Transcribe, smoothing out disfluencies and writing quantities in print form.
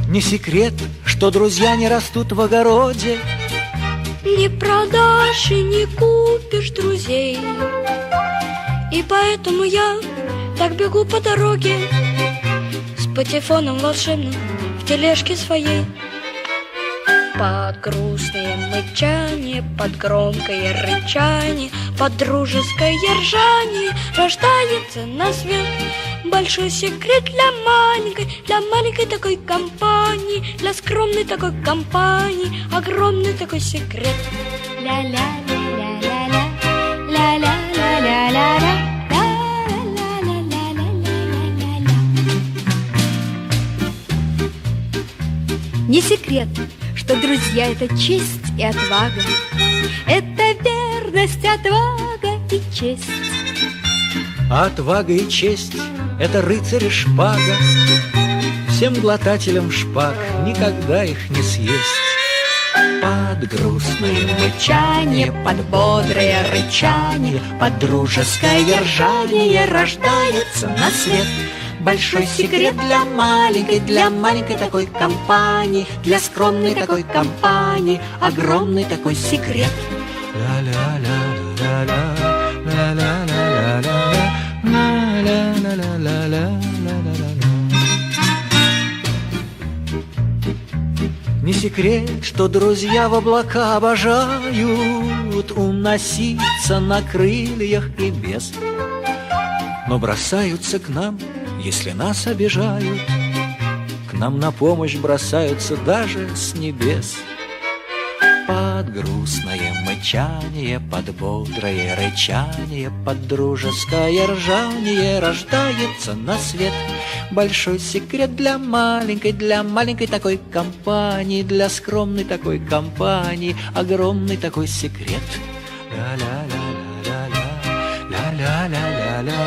Не секрет, что друзья не растут в огороде. Не продашь и не купишь друзей. И поэтому я так бегу по дороге с патефоном волшебным в тележке своей. Под грустное мычание, под громкое рычание, под дружеское ржание рождается на свет большой секрет для маленькой такой компании, для скромной такой компании, огромный такой секрет. Ля-ля-ля-ля-ля-ля, ля-ля-ля-ля-ля-ля. Не секрет, что друзья — это честь и отвага, это верность, отвага и честь. А отвага и честь — это рыцарь и шпага. Всем глотателям шпаг никогда их не съесть. Под грустное мычание, под бодрое рычание, под дружеское ржание рождается на свет большой секрет для маленькой такой компании, для скромной такой компании, огромный такой секрет. Не секрет, что друзья в облака обожают уноситься на крыльях и без, но бросаются к нам, если нас обижают. К нам на помощь бросаются даже с небес. Под грустное мычание, под бодрое рычание, под дружеское ржание рождается на свет большой секрет для маленькой такой компании, для скромной такой компании, огромный такой секрет. Ля-ля-ля-ля-ля-ля, ля-ля-ля-ля-ля.